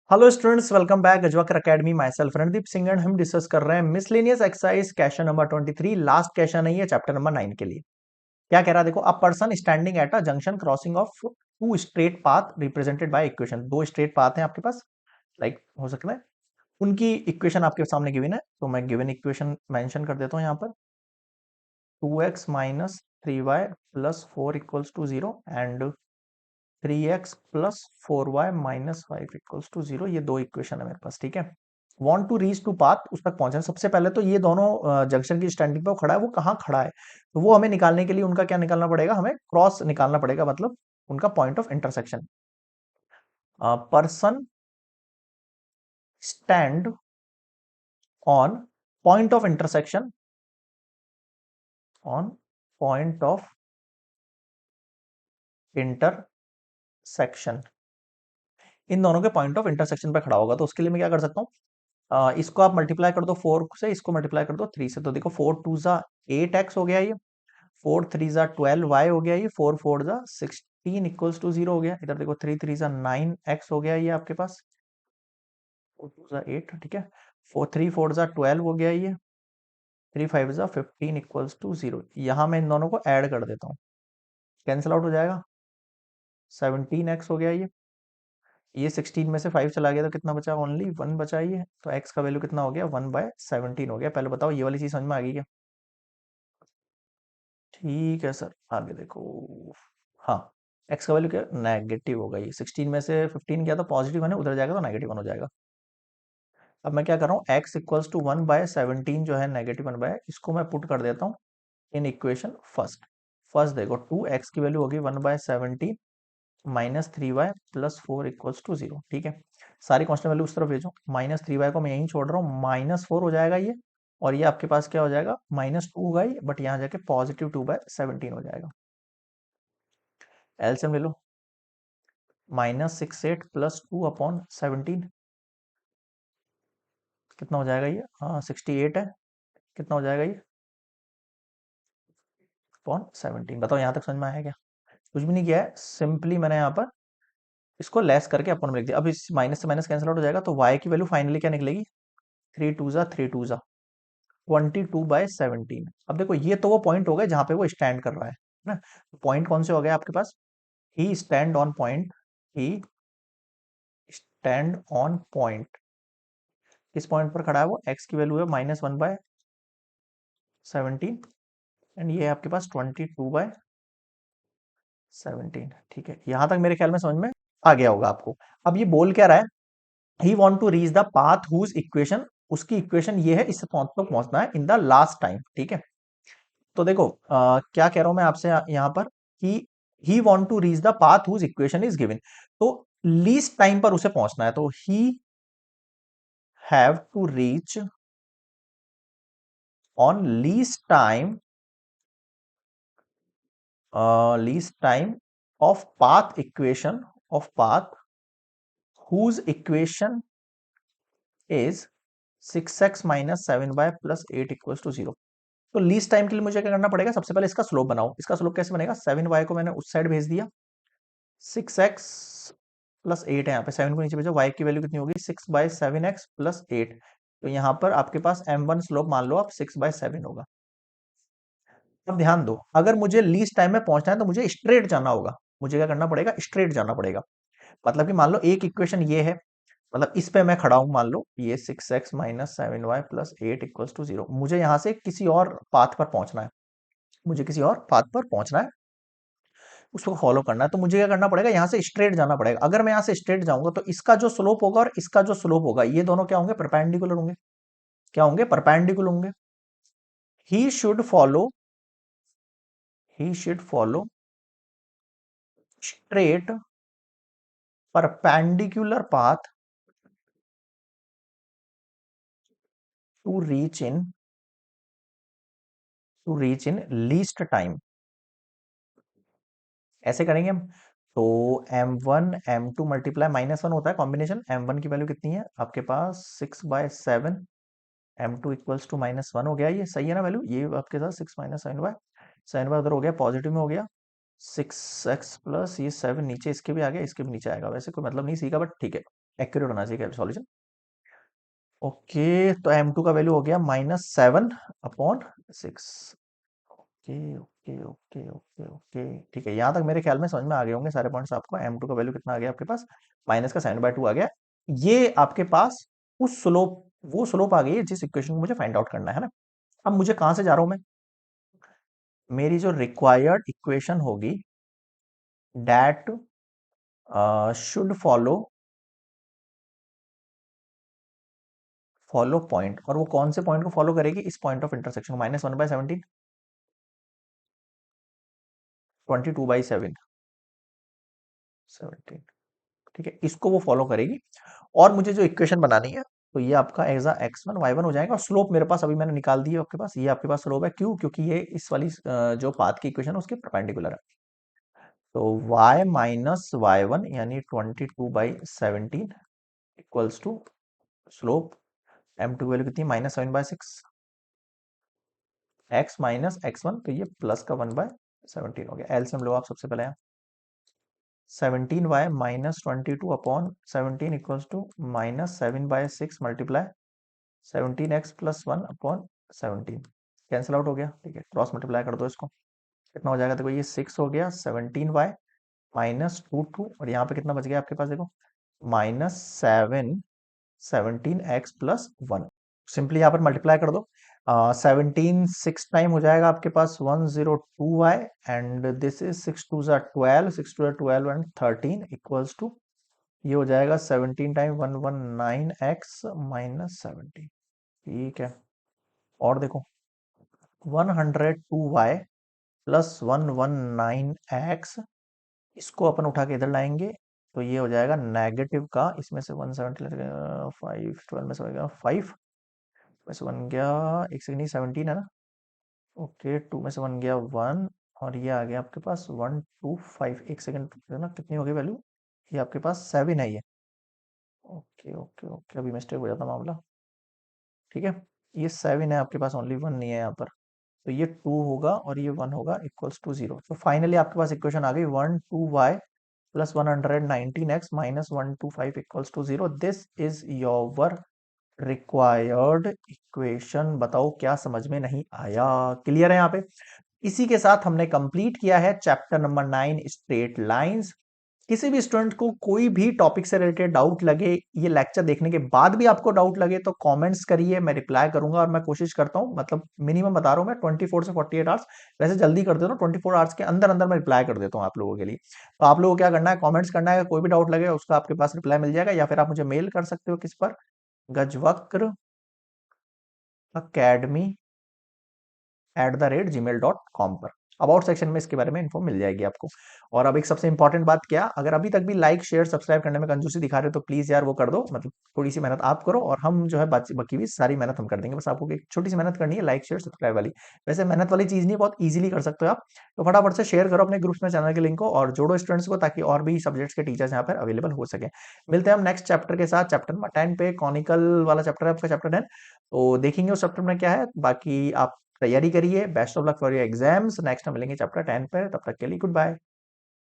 Hello students, welcome back Ajwakar academy. Myself Randeep Singh and हम discuss कर रहे हैं miscellaneous exercise question number 23। Last question है ये चैप्टर नंबर 9 के लिए। क्या कह रहा है देखो, a person standing at a junction crossing of two straight path represented by equation. दो स्ट्रेट पाथ हैं आपके पास, लाइक हो सकता है उनकी इक्वेशन आपके सामने गिवन है, तो मैं गिवन इक्वेशन मेंशन कर देता हूं यहाँ पर। 2x minus 3y plus 4 equals to 0 and 3x plus 4y minus 5 equals to 0। ये दो इक्वेशन है मेरे पास, ठीक है। Want to reach two path, उस तक पहुंचना। सबसे पहले तो ये दोनों जंक्शन की स्टैंडिंग पे वो खड़ा है, वो कहाँ खड़ा है, तो वो हमें निकालने के लिए उनका क्या निकालना पड़ेगा, हमें क्रॉस निकालना पड़ेगा, मतलब उनका point of intersection. Person stand on point of intersection, on point of intersection, इन दोनों के पॉइंट ऑफ इंटरसेक्शन पे खड़ा होगा। तो उसके लिए मैं क्या कर सकता हूँ, इसको आप मल्टीप्लाई कर दो 4 से, इसको मल्टीप्लाई कर दो 3 से। तो देखो 4 टू जा 8x हो गया, ये 4 3 जा 12y हो गया, ये 4 4 जा 16 इक्वल्स टू 0 हो गया। इधर देखो 3 3 जा 9x हो गया ये आपके पास, 4 2 जा 8, ठीक है। 4 3 4 जा 12 हो गया ये, 3 5 जा 15 इक्वल्स टू 0। यहाँ मैं इन दोनों को ऐड कर देता हूँ, कैंसिल आउट हो जाएगा, 17x हो गया ये 16 में से 5 चला गया तो कितना बचा, ओनली 1 बचा ये। तो x का वैल्यू कितना हो गया, 1/17 हो गया। पहले बताओ ये वाली चीज समझ में आ गई क्या? ठीक है सर, आगे देखो। हाँ, x का वैल्यू क्या, नेगेटिव होगा। ये 16 में से 15 गया तो पॉजिटिव है ना, उधर जाएगा तो नेगेटिव 1 हो जाएगा। अब मैं क्या कर रहा हूँ, x इक्वल्स टू 1/17 जो है नेगेटिव 1 इसको मैं पुट कर देता हूँ इन इक्वेशन फर्स्ट। फर्स्ट देखो 2x की वैल्यू होगी 1/17 minus 3y plus 4 equals to 0, ठीक है। सारी कांस्टेंट वैल्यू उस तरफ भेजो, -3y को मैं यहीं छोड़ रहा हूँ, -4 हो जाएगा ये, और ये आपके पास क्या हो जाएगा, -2 होगा ये, बट यहाँ जाके पॉजिटिव 2/17 हो जाएगा। एलसीएम ले लो, -68 प्लस 2/17 कितना हो जाएगा ये, हाँ 68 है, कितना हो जाएगा ये, अपॉन 17। बताओ यहाँ तक समझ में आया क्या? कुछ भी नहीं किया है, सिंपली मैंने यहाँ पर इसको लेस करके अपन में लिख दिया। अब इस माइनस से माइनस कैंसिल आउट हो जाएगा, तो y की वैल्यू फाइनली क्या निकलेगी, 3 2 जा 3 2 जा 22/17। अब देखो ये तो वो पॉइंट हो गए जहां पे वो स्टैंड कर रहा है ना। पॉइंट कौन से हो गए आपके पास, he stand on point, he stand on point, किस पॉइंट पर खड़ा है वो, x की वैल्यू है -1/17 एंड ये है आपके पास 22/17, ठीक है। यहां तक मेरे ख्याल में समझ में आ गया होगा आपको। अब ये बोल क्या रहा है, he want to reach the path whose equation, उसकी इक्वेशन ये है, इससे तक पहुंचना है इन द लास्ट टाइम, ठीक है। तो देखो क्या कह रहा हूं मैं आपसे यहां पर कि he want to reach the path whose equation is given, तो लीस्ट टाइम पर उसे पहुंचना है, तो he have to reach on least time of path equation, of path whose equation is 6x minus 7y plus 8 equals to 0। तो least time के लिए मुझे क्या करना पड़ेगा, सबसे पहले इसका स्लोप बनाओ। इसका स्लोप कैसे बनेगा, 7y को मैंने उस साइड भेज दिया, 6x प्लस 8 है, यहाँ पे 7 को नीचे भेजो, y की वैल्यू कितनी होगी, 6/7x प्लस 8। तो यहाँ पर आपके पास m1 स्लोप मान लो आप 6/7 होगा। अब ध्यान दो, अगर मुझे लीस्ट टाइम में पहुंचना है तो मुझे स्ट्रेट जाना होगा। मुझे क्या करना पड़ेगा, स्ट्रेट जाना पड़ेगा। मतलब कि मान लो एक इक्वेशन ये है, मतलब इस पे मैं खड़ा हूं, मान लो ये 6x minus 7y plus 8 equals to 0। मुझे यहां से किसी और पाथ पर पहुंचना है, मुझे किसी और पाथ पर पहुंचना है, उसको फॉलो करना है। तो मुझे क्या करना पड़ेगा, यहाँ से स्ट्रेट जाना पड़ेगा। अगर मैं यहाँ से स्ट्रेट जाऊंगा तो इसका जो स्लोप होगा और इसका जो स्लोप होगा, ये दोनों क्या होंगे, परपेंडिकुलर होंगे। क्या होंगे, परपेंडिकुलर होंगे। He should follow, he should follow straight perpendicular path to reach in least time. ऐसे करेंगे हम, तो m1 m2 मल्टीप्लाई -1 होता है कॉम्बिनेशन। m1 की वैल्यू कितनी है आपके पास, 6/7, m2 इक्वल्स टू -1 हो गया, ये सही है ना वैल्यू, ये आपके साथ 6 माइनस 7/7 उधर हो गया, पॉजिटिव में हो गया, 6x प्लस ये 7 नीचे इसके भी आ गया, इसके भी नीचे आएगा, वैसे कोई मतलब नहीं सी का, बट ठीक है। एक्यूरेट होना चाहिए सॉल्यूशन। ओके, तो M2 का वैल्यू हो गया -7/6। Okay okay okay okay okay, ठीक है, यहाँ तक मेरे ख्याल में समझ में आ गए होंगे सारे पॉइंट्स आपको। M2 का वैल्यू कितना आ गया आपके पास, माइनस का 7/2 आ गया। ये आपके पास उस स्लोप, वो स्लोप आ गई है जिस इक्वेशन को मुझे फाइंड आउट करना है ना। अब मुझे कहाँ से जा रहा हूँ मैं, मेरी जो रिक्वायर्ड इक्वेशन होगी दैट शुड फॉलो पॉइंट, और वो कौन से पॉइंट को फॉलो करेगी, इस पॉइंट ऑफ इंटरसेक्शन को, -1/17, 22/7, 17, ठीक है, इसको वो फॉलो करेगी। और मुझे जो इक्वेशन बनानी है, तो ये आपका एग्जा x1 y1 हो जाएगा। और स्लोप मेरे पास अभी मैंने निकाल दी है आपके पास, ये आपके पास स्लोप है, क्यों, क्योंकि ये इस वाली जो पाथ की इक्वेशन है उसके परपेंडिकुलर है। तो y माइनस y1 यानी 22/17 equals to slope M2 value कितनी, -7/6, x माइनस x1, तो ये प्लस का 1/17 हो गया। एलसीएम लो आप सबसे पहले यहाँ, 17y -22/17 equals to -7/6 multiply 17x + 1/17, cancel out हो गया, ठीक है, क्रॉस मल्टीप्लाई कर दो इसको, कितना हो जाएगा, देखो ये 6 हो गया, 17y -22, और यहाँ पे कितना बच गया आपके पास, देखो -7 17x + 1, सिंपली यहाँ पर मल्टीप्लाई कर दो। 17 6 टाइम हो जाएगा आपके पास 102y, and this is 6 2 12, 6 2 12 and 13 equals to, ये हो जाएगा 17 टाइम 119x -17, ठीक है। और देखो 102y + 119x, इसको अपन उठा के इधर लाएंगे, तो ये हो जाएगा नेगेटिव का, इसमें से 170 5 12 में से हो गया 5, में से बन गया, एक सेकंड, 17 है ना, ओके, 2 में से बन गया 1, और ये आ गया आपके पास 125, एक सेकंड है ना, कितनी हो गई वैल्यू, ये आपके पास 7 है ये, ओके ओके ओके, अभी मिस्टेक हो जाता मामला, ठीक है, ये 7 है आपके पास, ओनली 1 नहीं है यहाँ पर, तो ये 2 होगा और ये 1 होगा, इक्वल्स टू 0। तो फाइनली आपके पास इक्वेशन आ गई 12y + 119x -125 equals to 0। This is your required equation. बताओ क्या समझ में नहीं आया, क्लियर है यहाँ पे। इसी के साथ हमने कंप्लीट किया है चैप्टर नंबर 9 स्ट्रेट लाइंस। किसी भी स्टूडेंट को कोई भी टॉपिक से रिलेटेड डाउट लगे, ये लेक्चर देखने के बाद भी आपको डाउट लगे, तो कमेंट्स करिए, मैं रिप्लाई करूंगा। और मैं कोशिश करता हूं, मतलब मिनिमम बता रहा हूं मैं, 24 से 48 आवर्स, वैसे जल्दी कर देता हूं, 24 आवर्स के अंदर अंदर मैं रिप्लाई कर देता हूं आप लोगों के लिए। तो आप लोगों को क्या करना है, कॉमेंट्स करना है, कोई भी डाउट लगे उसका आपके पास रिप्लाई मिल जाएगा, या फिर आप मुझे मेल कर सकते हो किस पर, गजवक्र academy@gmail.com पर। अबाउट सेक्शन में इसके बारे में इन्फो मिल जाएगी आपको। और अब एक सबसे इंपॉर्टेंट बात, क्या अगर अभी तक भी लाइक शेयर सब्सक्राइब करने में कंजूसी दिखा रहे हो, तो प्लीज यार वो कर दो, मतलब थोड़ी सी मेहनत आप करो, और हम जो है बाकी भी सारी मेहनत हम कर देंगे, बस आपको एक छोटी सी मेहनत करनी है, लाइक शेयर सब्सक्राइब वाली। वैसे मेहनत वाली चीज नहीं, बहुत ईजिली कर सकते हो आप, तो फटाफट से शेयर करो अपने ग्रुप्स में चैनल के लिंक को, और जोड़ो स्टूडेंट्स को, ताकि और भी सब्जेक्ट्स के टीचर्स यहाँ पर अवेलेबल हो सके। मिलते हैं हम नेक्स्ट चैप्टर के साथ, चैप्टर नंबर 10 पे, कॉनिकल वाला चैप्टर है आपका, चैप्टर 10। तो देखेंगे उस चैप्टर में क्या है, बाकी आप तैयारी करिए। Best of luck for your exams. Next हम मिलेंगे चैप्टर 10 पर, तब तक के लिए गुड बाय।